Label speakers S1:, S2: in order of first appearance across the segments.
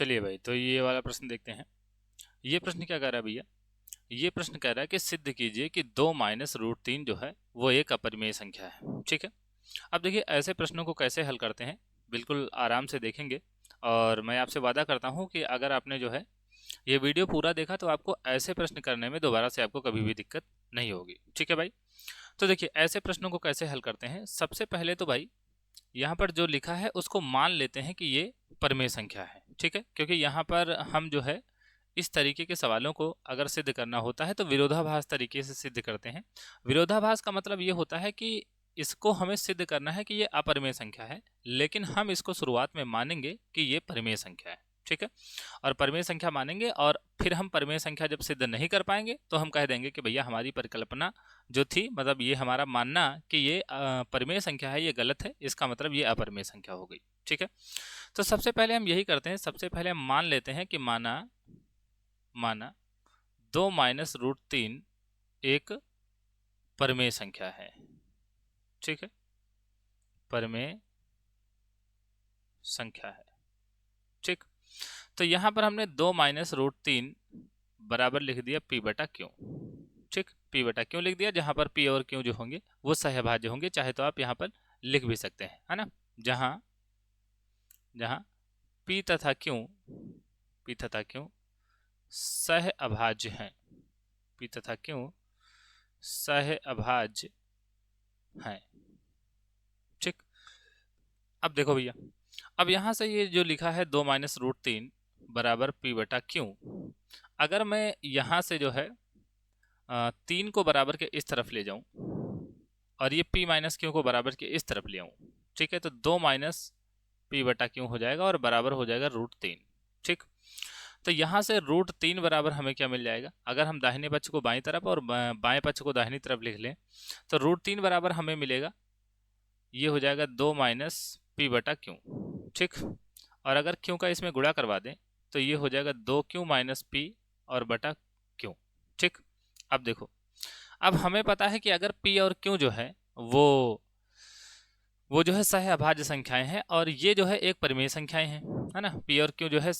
S1: चलिए भाई, तो ये वाला प्रश्न देखते हैं। ये प्रश्न क्या कह रहा है भैया? ये प्रश्न कह रहा है कि सिद्ध कीजिए कि 2 माइनस रूट 3 जो है वो एक अपरिमेय संख्या है। ठीक है, अब देखिए ऐसे प्रश्नों को कैसे हल करते हैं, बिल्कुल आराम से देखेंगे। और मैं आपसे वादा करता हूँ कि अगर आपने जो है ये वीडियो पूरा देखा तो आपको ऐसे प्रश्न करने में दोबारा से आपको कभी भी दिक्कत नहीं होगी। ठीक है भाई, तो देखिए ऐसे प्रश्नों को कैसे हल करते हैं। सबसे पहले तो भाई यहाँ पर जो लिखा है उसको मान लेते हैं कि ये परिमेय संख्या है। ठीक है, क्योंकि यहाँ पर हम जो है इस तरीके के सवालों को अगर सिद्ध करना होता है तो विरोधाभास तरीके से सिद्ध करते हैं। विरोधाभास का मतलब ये होता है कि इसको हमें सिद्ध करना है कि ये अपरिमेय संख्या है, लेकिन हम इसको शुरुआत में मानेंगे कि ये परिमेय संख्या है। ठीक है, और परिमेय संख्या मानेंगे और फिर हम परिमेय संख्या जब सिद्ध नहीं कर पाएंगे तो हम कह देंगे कि भैया हमारी परिकल्पना जो थी, मतलब ये हमारा मानना कि ये परिमेय संख्या है, ये गलत है, इसका मतलब ये अपरिमेय संख्या हो गई। ठीक है, तो सबसे पहले हम यही करते हैं। सबसे पहले हम मान लेते हैं कि माना 2 माइनस रूट 3 एक परिमेय संख्या है। ठीक है, परिमेय संख्या है। ठीक, तो यहाँ पर हमने 2 माइनस रूट 3 बराबर लिख दिया p बटा क्यू। ठीक, p बटा क्यू लिख दिया, जहाँ पर p और q जो होंगे वो सहभाज्य होंगे। चाहे तो आप यहाँ पर लिख भी सकते हैं, है ना, जहाँ p तथा q सह अभाज्य हैं। p तथा q सह अभाज्य हैं। ठीक, अब देखो भैया, अब यहाँ से ये जो लिखा है 2 माइनस रूट 3 बराबर p बटा क्यू, अगर मैं यहाँ से जो है 3 को बराबर के इस तरफ ले जाऊं और ये p माइनस क्यू को बराबर के इस तरफ ले आऊं, ठीक है, तो 2 माइनस p बटा क्यू हो जाएगा और बराबर हो जाएगा रूट 3। ठीक, तो यहाँ से रूट 3 बराबर हमें क्या मिल जाएगा? अगर हम दाहिने पक्ष को बाईं तरफ और बाएं पक्ष को दाहिनी तरफ लिख लें तो रूट 3 बराबर हमें मिलेगा, ये हो जाएगा 2 माइनस p बटा क्यू। ठीक, और अगर क्यू का इसमें गुणा करवा दें तो ये हो जाएगा 2q माइनस p और बटा क्यू। ठीक, अब देखो, अब हमें पता है कि अगर p और q जो है वो जो है सह अभाज्य संख्याएं हैं और ये जो है एक परिमेय संख्याएं हैं, है ना। p और q जो है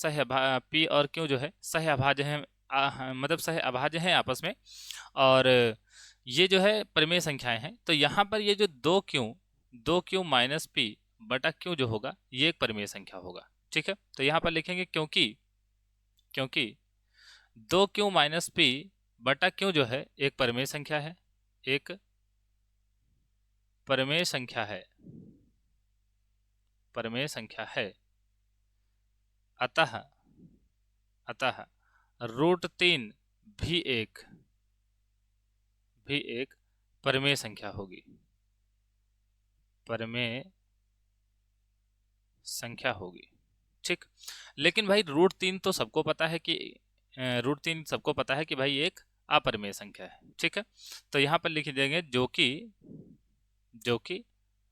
S1: p और q जो है सह अभाज्य हैं, मतलब सह अभाज्य हैं आपस में, और ये जो है परिमेय संख्याएं हैं। तो यहाँ पर ये जो 2q माइनस p बटा q जो होगा ये एक परिमेय संख्या होगा। ठीक है, तो यहाँ पर लिखेंगे क्योंकि 2q माइनस p बटा q जो है एक परिमेय संख्या है, एक परिमेय संख्या है, अतः रूट 3 भी एक परिमेय संख्या होगी, ठीक, लेकिन भाई रूट 3 तो सबको पता है कि भाई एक अपरिमेय संख्या है। ठीक है, तो यहाँ पर लिख देंगे जो कि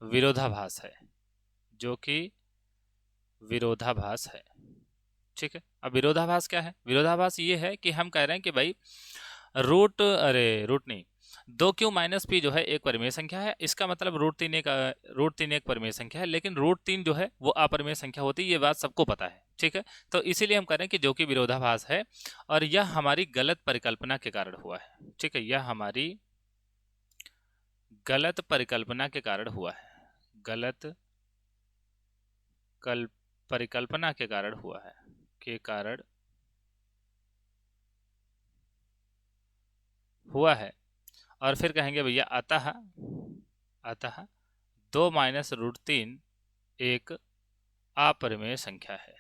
S1: विरोधाभास है। ठीक है, अब विरोधाभास क्या है? विरोधाभास ये है कि हम कह रहे हैं कि भाई रूट नहीं, 2q माइनस p जो है एक परिमेय संख्या है, इसका मतलब रूट तीन एक परिमेय संख्या है, लेकिन रूट 3 जो है वो अपरिमेय संख्या होती है, ये बात सबको पता है। ठीक है, तो इसीलिए हम कह रहे हैं कि जो कि विरोधाभास है और यह हमारी गलत परिकल्पना के कारण हुआ है। ठीक है, यह हमारी गलत परिकल्पना के कारण हुआ है, परिकल्पना के कारण हुआ है। और फिर कहेंगे भैया अतः 2 माइनस रूट 3 एक अपरिमेय संख्या है,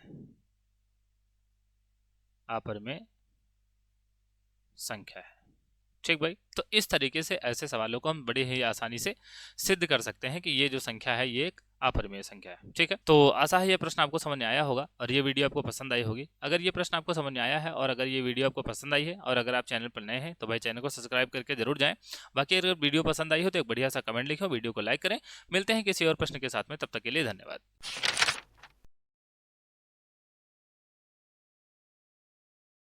S1: ठीक भाई। तो इस तरीके से ऐसे सवालों को हम बड़ी ही आसानी से सिद्ध कर सकते हैं कि ये जो संख्या है ये एक अपरिमेय संख्या है। ठीक है, तो आशा है ये प्रश्न आपको समझ में आया होगा और ये वीडियो आपको पसंद आई होगी। अगर ये प्रश्न आपको समझ में आया है और अगर ये वीडियो आपको पसंद आई है और अगर आप चैनल पर नए हैं तो भाई चैनल को सब्सक्राइब करके जरूर जाएं। बाकी अगर वीडियो पसंद आई हो तो एक बढ़िया सा कमेंट लिखो, वीडियो को लाइक करें। मिलते हैं किसी और प्रश्न के साथ में, तब तक के लिए धन्यवाद।